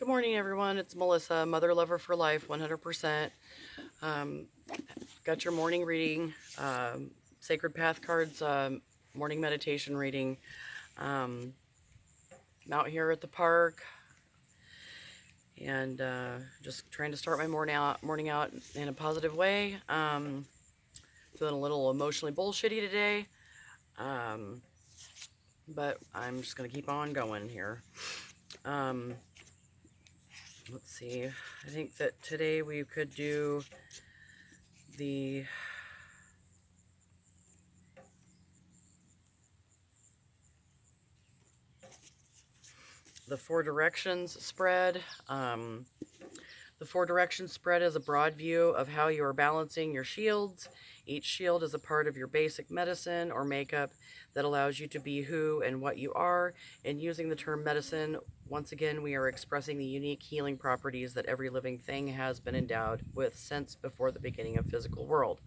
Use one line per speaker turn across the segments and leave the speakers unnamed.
Good morning, everyone. It's Melissa, Mother Lover for Life, 100%. Um, got your morning reading, Sacred Path cards, morning meditation reading. I'm out here at the park and just trying to start my morning out in a positive way. Feeling a little emotionally bullshitty today, um, but I'm just going to keep on going here. Um, let's see. I think that today we could do the Four Directions spread. The Four Directions spread is a broad view of how you are balancing your shields. Each shield is a part of your basic medicine or makeup that allows you to be who and what you are. And using the term medicine, once again, we are expressing the unique healing properties that every living thing has been endowed with since before the beginning of physical world.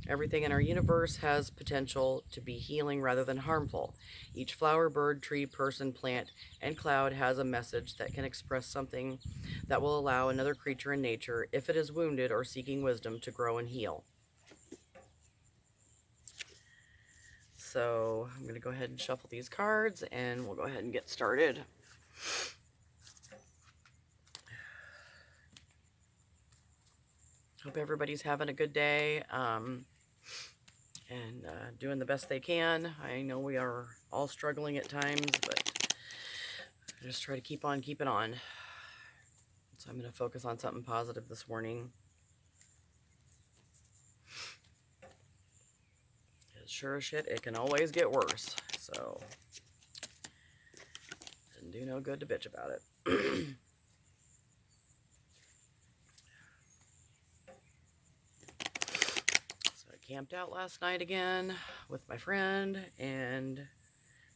Everything in our universe has potential to be healing rather than harmful. Each flower, bird, tree, person, plant, and cloud has a message that can express something that will allow another creature in nature, if it is wounded or seeking wisdom, to grow and heal. So I'm going to go ahead and shuffle these cards and we'll go ahead and get started. Hope everybody's having a good day. And doing the best they can. I know we are all struggling at times, but I just try to keep on keeping on. So I'm going to focus on something positive this morning. As sure as shit, it can always get worse. So, and do no good to bitch about it. Camped out last night again with my friend, and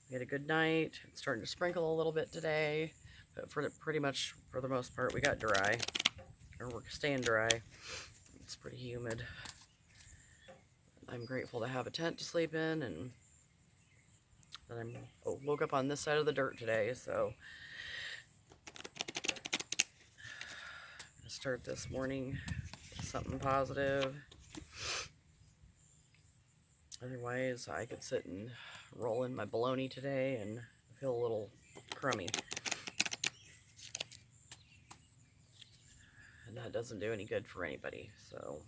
we had a good night. It's starting to sprinkle a little bit today, but for the most part, we got dry, or we're staying dry. It's pretty humid. I'm grateful to have a tent to sleep in, and that I woke up on this side of the dirt today, so I'm gonna start this morning with something positive. Otherwise, I could sit and roll in my bologna today and feel a little crummy. And that doesn't do any good for anybody, so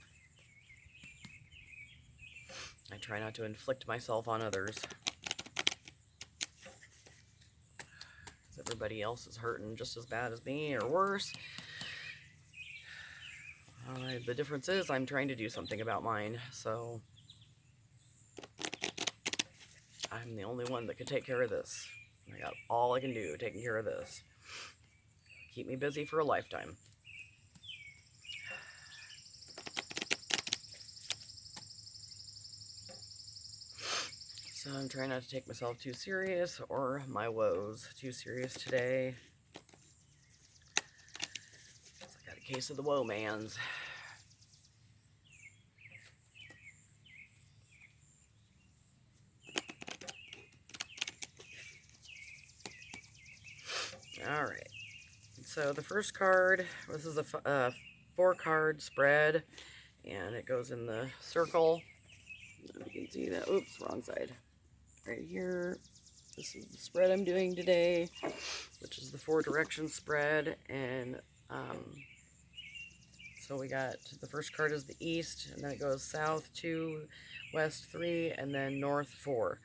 I try not to inflict myself on others. Because everybody else is hurting just as bad as me or worse. The difference is I'm trying to do something about mine, so I'm the only one that can take care of this. I got all I can do taking care of this. Keep me busy for a lifetime. So I'm trying not to take myself too serious or my woes too serious today. I got a case of the woe mans. Alright, so the first card, this is a 4-card spread, and it goes in the circle. If you can see that, oops, wrong side. Right here, this is the spread I'm doing today, which is the 4 direction spread, and so we got, the first card is the east, and then it goes south 2, west 3, and then north 4.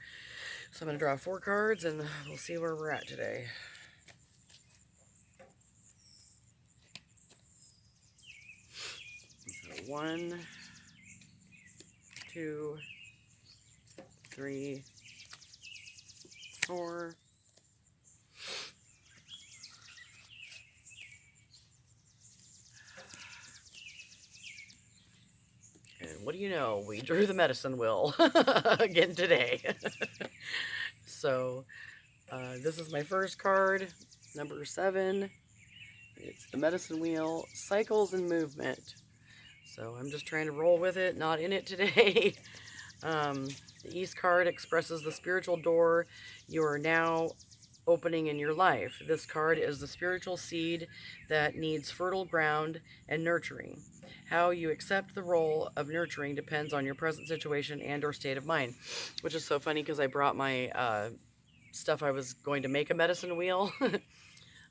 So I'm going to draw 4 cards, and we'll see where we're at today. So 1, 2, 3, 4. And what do you know? We drew the medicine wheel again today. So this is my first card, number 7. It's the medicine wheel, cycles and movement. So I'm just trying to roll with it, not in it today. The East card expresses the spiritual door you are now opening in your life. This card is the spiritual seed that needs fertile ground and nurturing. How you accept the role of nurturing depends on your present situation and or state of mind, which is so funny because I brought my stuff I was going to make a medicine wheel.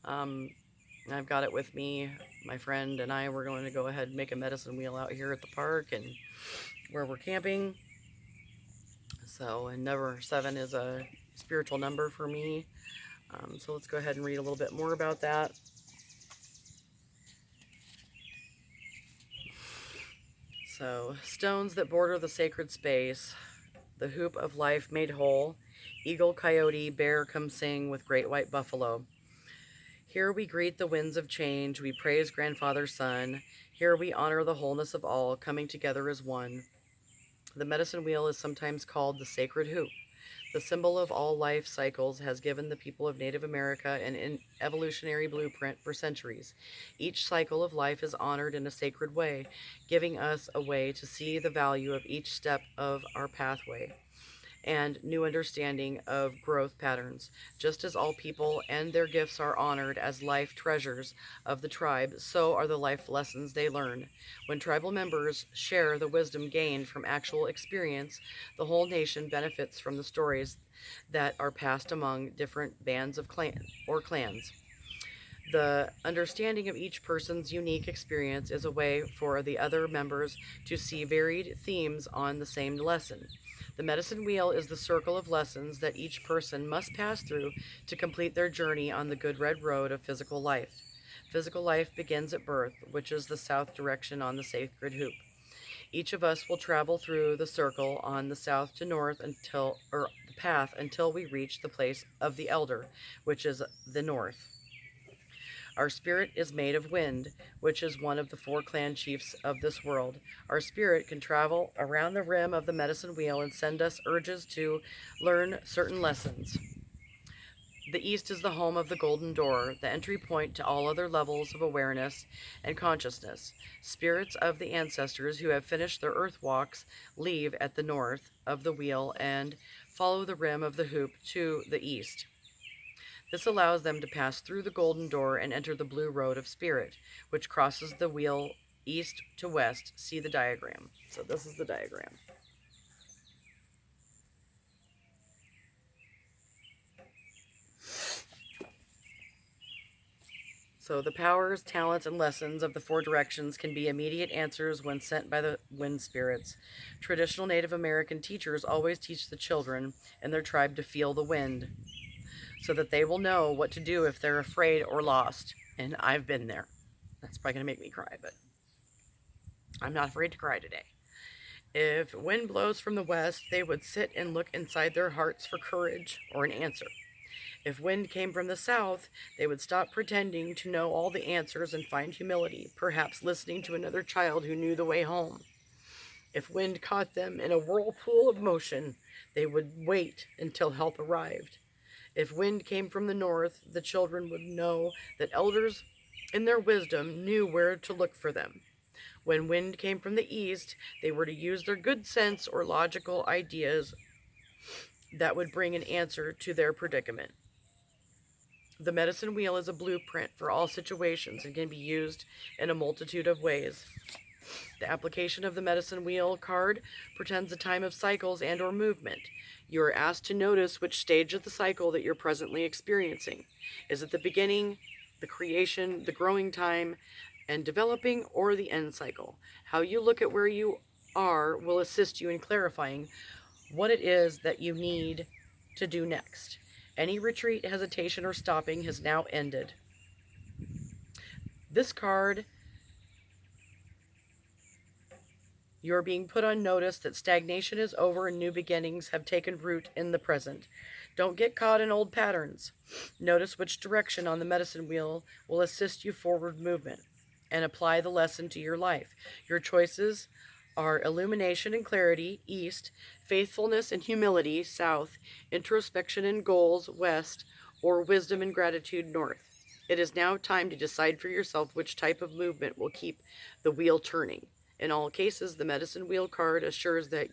I've got it with me. My friend and I were going to go ahead and make a medicine wheel out here at the park and where we're camping. So, and number 7 is a spiritual number for me. So let's go ahead and read a little bit more about that. So, stones that border the sacred space, the hoop of life made whole, eagle, coyote, bear come sing with great white buffalo. Here we greet the winds of change, we praise Grandfather Sun. Here we honor the wholeness of all, coming together as one. The medicine wheel is sometimes called the sacred hoop. The symbol of all life cycles has given the people of Native America an evolutionary blueprint for centuries. Each cycle of life is honored in a sacred way, giving us a way to see the value of each step of our pathway and new understanding of growth patterns. Just as all people and their gifts are honored as life treasures of the tribe, so are the life lessons they learn. When tribal members share the wisdom gained from actual experience, the whole nation benefits from the stories that are passed among different bands of clans. The understanding of each person's unique experience is a way for the other members to see varied themes on the same lesson. The medicine wheel is the circle of lessons that each person must pass through to complete their journey on the good red road of physical life. Physical life begins at birth, which is the south direction on the sacred hoop. Each of us will travel through the circle on the south to north or the path until we reach the place of the elder, which is the north. Our spirit is made of wind, which is one of the 4 clan chiefs of this world. Our spirit can travel around the rim of the medicine wheel and send us urges to learn certain lessons. The east is the home of the golden door, the entry point to all other levels of awareness and consciousness. Spirits of the ancestors who have finished their earth walks leave at the north of the wheel and follow the rim of the hoop to the east. This allows them to pass through the golden door and enter the blue road of spirit, which crosses the wheel east to west. See the diagram. So this is the diagram. So the powers, talents, and lessons of the 4 directions can be immediate answers when sent by the wind spirits. Traditional Native American teachers always teach the children in their tribe to feel the wind, so that they will know what to do if they're afraid or lost. And I've been there. That's probably going to make me cry, but I'm not afraid to cry today. If wind blows from the west, they would sit and look inside their hearts for courage or an answer. If wind came from the south, they would stop pretending to know all the answers and find humility, perhaps listening to another child who knew the way home. If wind caught them in a whirlpool of motion, they would wait until help arrived. If wind came from the north, the children would know that elders in their wisdom knew where to look for them. When wind came from the east, they were to use their good sense or logical ideas that would bring an answer to their predicament. The medicine wheel is a blueprint for all situations and can be used in a multitude of ways. The application of the medicine wheel card pretends a time of cycles and or movement. You are asked to notice which stage of the cycle that you're presently experiencing. Is it the beginning, the creation, the growing time, and developing, or the end cycle? How you look at where you are will assist you in clarifying what it is that you need to do next. Any retreat, hesitation, or stopping has now ended. This card, you're being put on notice that stagnation is over and new beginnings have taken root in the present. Don't get caught in old patterns. Notice which direction on the medicine wheel will assist you forward movement, and apply the lesson to your life. Your choices are illumination and clarity, east, faithfulness and humility, south, introspection and goals, west, or wisdom and gratitude, north. It is now time to decide for yourself which type of movement will keep the wheel turning. In all cases, the medicine wheel card assures that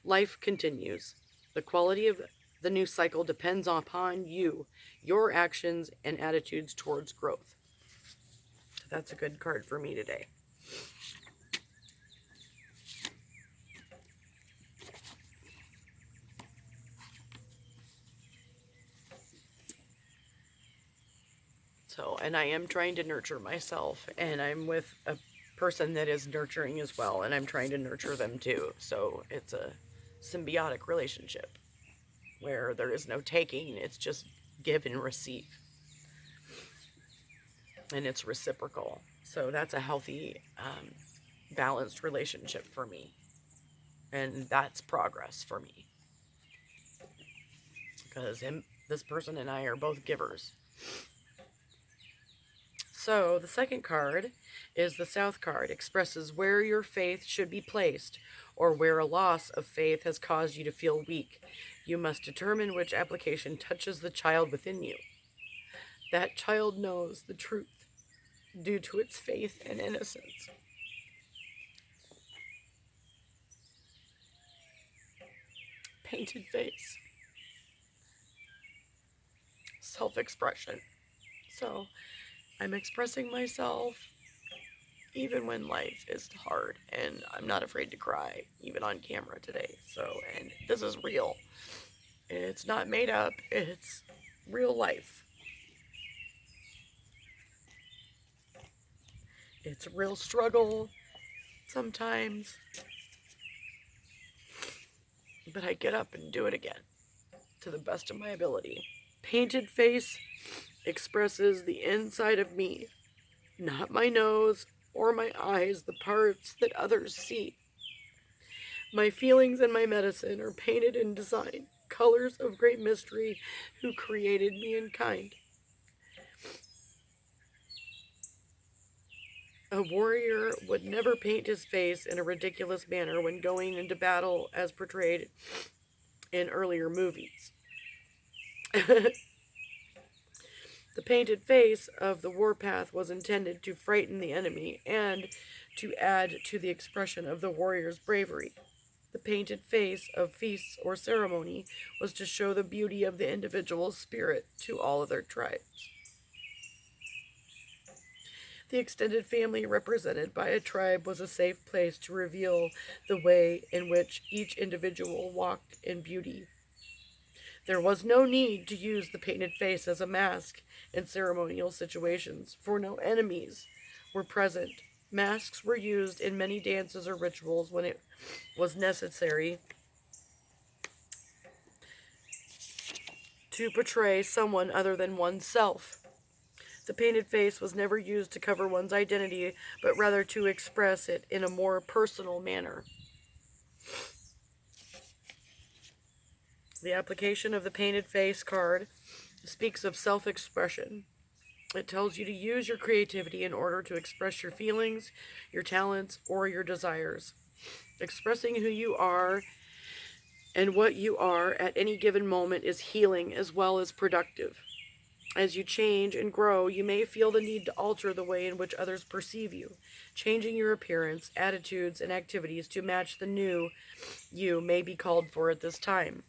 life continues. The quality of The new cycle depends upon you, your actions, and attitudes towards growth. So that's a good card for me today. So, and I am trying to nurture myself, and I'm with a person that is nurturing as well, and I'm trying to nurture them too. So it's a symbiotic relationship where there is no taking, it's just give and receive. And it's reciprocal. So that's a healthy, balanced relationship for me. And that's progress for me. Because this person and I are both givers. So the second card is the South card. Expresses where your faith should be placed, or where a loss of faith has caused you to feel weak. You must determine which application touches the child within you. That child knows the truth due to its faith and innocence. Painted face. Self-expression. So I'm expressing myself even when life is hard, and I'm not afraid to cry, even on camera today. So, and this is real. It's not made up, it's real life. It's a real struggle sometimes, but I get up and do it again to the best of my ability. Painted face expresses the inside of me, not my nose or my eyes, the parts that others see. My feelings and my medicine are painted in design, colors of great mystery, who created me in kind. A warrior would never paint his face in a ridiculous manner when going into battle as portrayed in earlier movies. The painted face of the warpath was intended to frighten the enemy and to add to the expression of the warrior's bravery. The painted face of feasts or ceremony was to show the beauty of the individual's spirit to all of their tribes. The extended family represented by a tribe was a safe place to reveal the way in which each individual walked in beauty. There was no need to use the painted face as a mask in ceremonial situations, for no enemies were present. Masks were used in many dances or rituals when it was necessary to portray someone other than oneself. The painted face was never used to cover one's identity, but rather to express it in a more personal manner. The application of the painted face card speaks of self-expression. It tells you to use your creativity in order to express your feelings, your talents, or your desires. Expressing who you are and what you are at any given moment is healing as well as productive. As you change and grow, you may feel the need to alter the way in which others perceive you, changing your appearance, attitudes, and activities to match the new you may be called for at this time.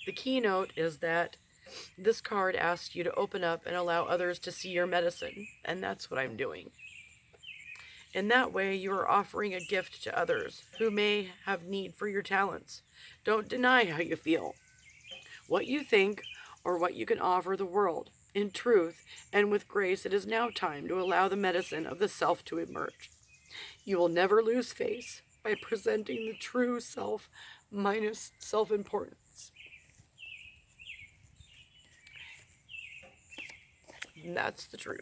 The keynote is that this card asks you to open up and allow others to see your medicine, and that's what I'm doing. In that way, you are offering a gift to others who may have need for your talents. Don't deny how you feel, what you think, or what you can offer the world. In truth and with grace, it is now time to allow the medicine of the self to emerge. You will never lose face by presenting the true self minus self-importance. And that's the truth.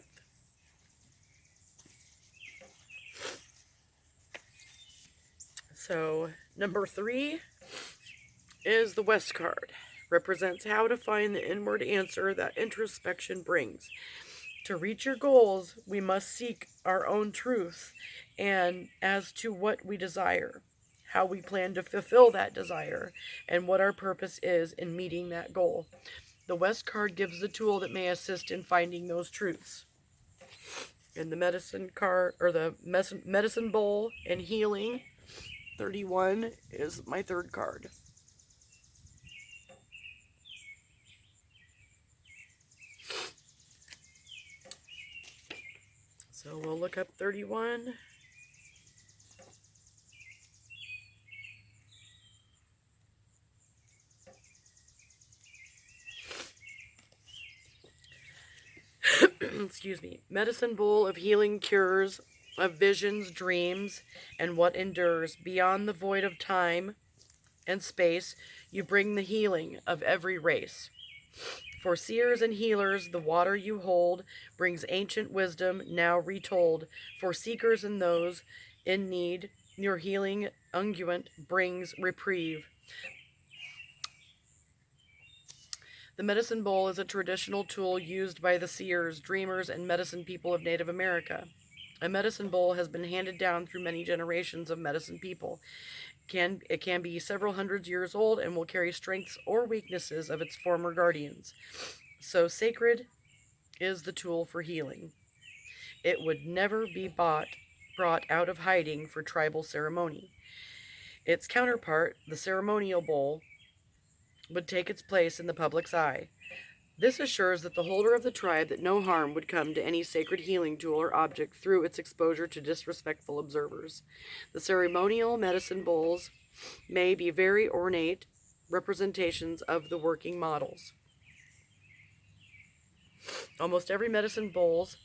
So, number 3 is the West card. Represents how to find the inward answer that introspection brings. To reach your goals, we must seek our own truth and as to what we desire, how we plan to fulfill that desire, and what our purpose is in meeting that goal. The West card gives the tool that may assist in finding those truths. And the medicine card, or the medicine bowl and healing, 31 is my third card. So we'll look up 31. Excuse me. Medicine bowl of healing cures, of visions, dreams, and what endures. Beyond the void of time and space, you bring the healing of every race. For seers and healers, the water you hold brings ancient wisdom now retold. For seekers and those in need, your healing unguent brings reprieve. The medicine bowl is a traditional tool used by the seers, dreamers, and medicine people of Native America. A medicine bowl has been handed down through many generations of medicine people. It can be several hundred years old and will carry strengths or weaknesses of its former guardians. So sacred is the tool for healing. It would never be brought out of hiding for tribal ceremony. Its counterpart, the ceremonial bowl, would take its place in the public's eye. This assures that the holder of the tribe that no harm would come to any sacred healing tool or object through its exposure to disrespectful observers. The ceremonial medicine bowls may be very ornate representations of the working models. Almost every medicine bowls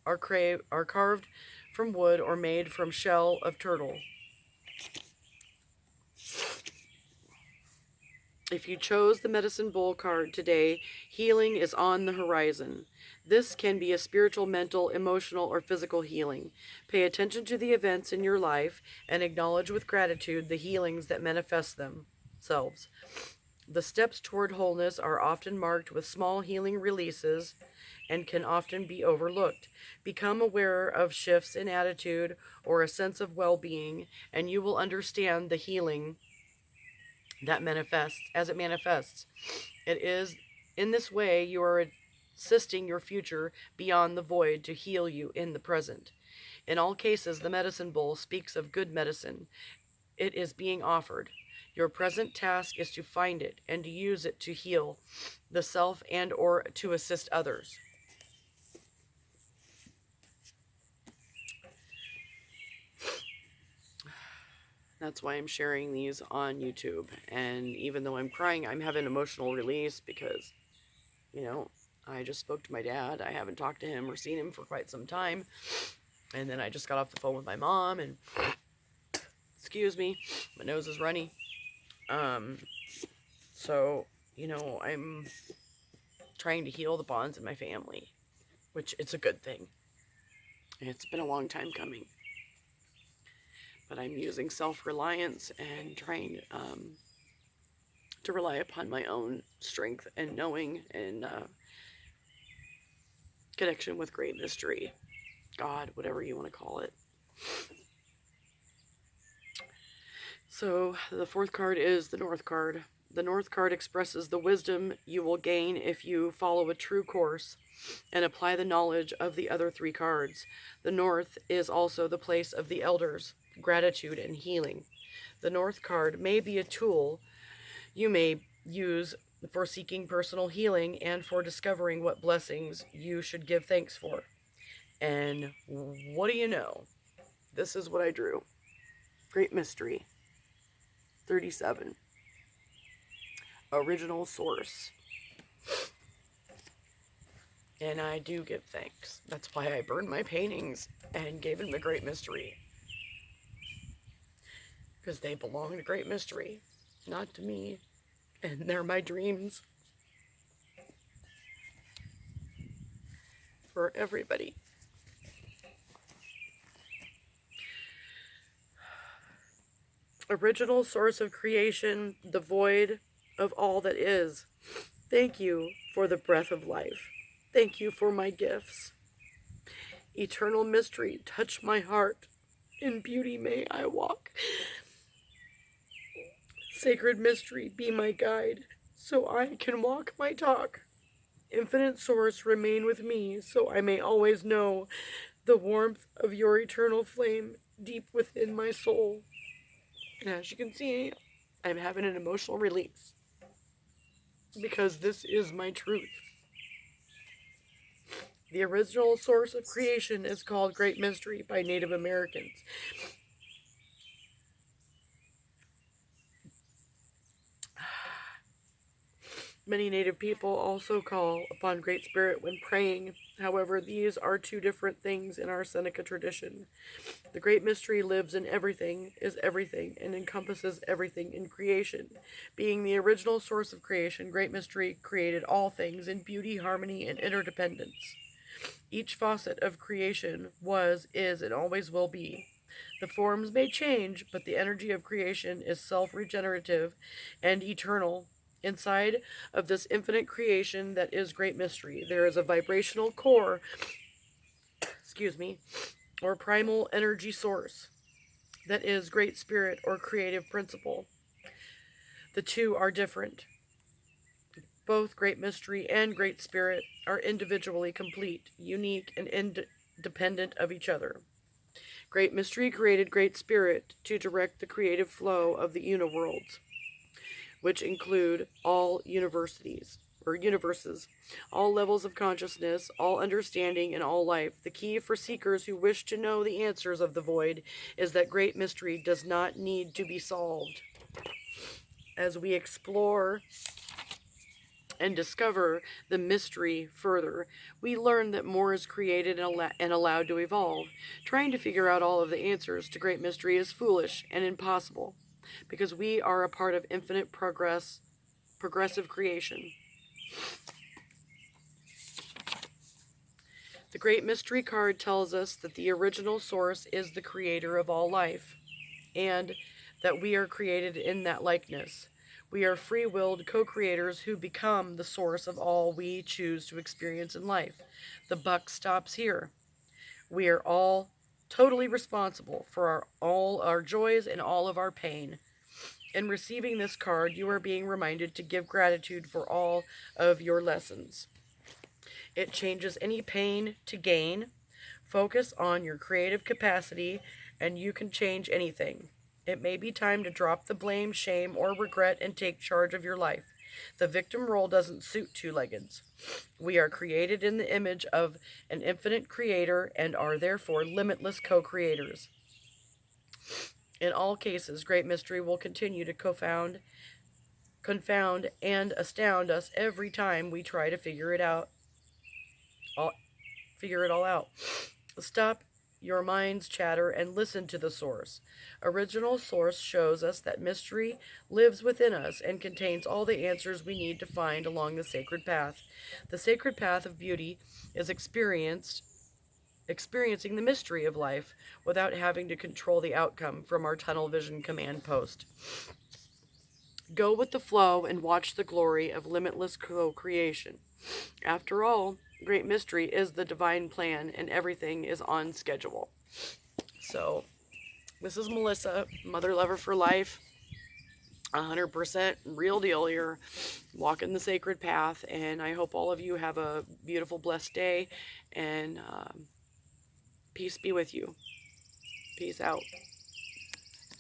are carved from wood or made from shell of turtle. If you chose the medicine bowl card today, healing is on the horizon. This can be a spiritual, mental, emotional, or physical healing. Pay attention to the events in your life and acknowledge with gratitude the healings that manifest themselves. The steps toward wholeness are often marked with small healing releases and can often be overlooked. Become aware of shifts in attitude or a sense of well-being, and you will understand the healing that manifests as it manifests. It is in this way you are assisting your future beyond the void to heal you in the present. In all cases, the medicine bowl speaks of good medicine. It is being offered. Your present task is to find it and to use it to heal the self and or to assist others. That's why I'm sharing these on YouTube. And even though I'm crying, I'm having emotional release because, I just spoke to my dad. I haven't talked to him or seen him for quite some time. And then I just got off the phone with my mom and, excuse me, my nose is runny. So, I'm trying to heal the bonds in my family, which it's a good thing. It's been a long time coming. But I'm using self-reliance and trying to rely upon my own strength and knowing and connection with great mystery, God, whatever you want to call it. So the fourth card is the North card. The North card expresses the wisdom you will gain if you follow a true course and apply the knowledge of the other three cards. The North is also the place of the elders, gratitude, and healing. The North card may be a tool you may use for seeking personal healing and for discovering what blessings you should give thanks for. And what do you know? This is what I drew. Great Mystery. 37. Original source. And I do give thanks. That's why I burned my paintings and gave them a Great Mystery. Because they belong to Great Mystery, not to me. And they're my dreams. For everybody. Original source of creation, the void of all that is. Thank you for the breath of life. Thank you for my gifts. Eternal mystery, touch my heart. In beauty may I walk. Sacred mystery, be my guide, so I can walk my talk. Infinite source, remain with me, so I may always know the warmth of your eternal flame
deep within my soul. And as you can see, I'm having an emotional release because this is my truth. The original source of creation is called Great Mystery by Native Americans. Many Native people also call upon Great Spirit when praying. However, these are two different things in our Seneca tradition. The Great Mystery lives in everything, is everything, and encompasses everything in creation. Being the original source of creation, Great Mystery created all things in beauty, harmony, and interdependence. Each facet of creation was, is, and always will be. The forms may change, but the energy of creation is self-regenerative and eternal. Inside of this infinite creation that is Great Mystery, there is a vibrational core, or primal energy source that is Great Spirit or creative principle. The two are different. Both Great Mystery and Great Spirit are individually complete, unique, and independent of each other. Great Mystery created Great Spirit to direct the creative flow of the uniworlds, which include all universes, all levels of consciousness, all understanding, and all life. The key for seekers who wish to know the answers of the void is that Great Mystery does not need to be solved. As we explore and discover the mystery further, we learn that more is created and allowed to evolve. Trying to figure out all of the answers to Great Mystery is foolish and impossible, because we are a part of infinite progressive creation. The Great Mystery card tells us that the original source is the creator of all life, and that we are created in that likeness. We are free-willed co-creators who become the source of all we choose to experience in life. The buck stops here. We are all totally responsible for all our joys and all of our pain. In receiving this card, you are being reminded to give gratitude for all of your lessons. It changes any pain to gain. Focus on your creative capacity, and you can change anything. It may be time to drop the blame, shame, or regret and take charge of your life. The victim role doesn't suit two-leggeds. We are created in the image of an infinite creator and are therefore limitless co-creators. In all cases, Great Mystery will continue to confound, and astound us every time we try to figure it all out. Stop your mind's chatter and listen to the source. Original source shows us that mystery lives within us and contains all the answers we need to find along the sacred path. The sacred path of beauty is experiencing the mystery of life without having to control the outcome from our tunnel vision command post. Go with the flow and watch the glory of limitless co-creation. After all, Great Mystery is the divine plan, and everything is on schedule. So, this is Melissa, Mother Lover for Life, 100% real deal here, walking the sacred path, and I hope all of you have a beautiful, blessed day, and peace be with you. Peace out.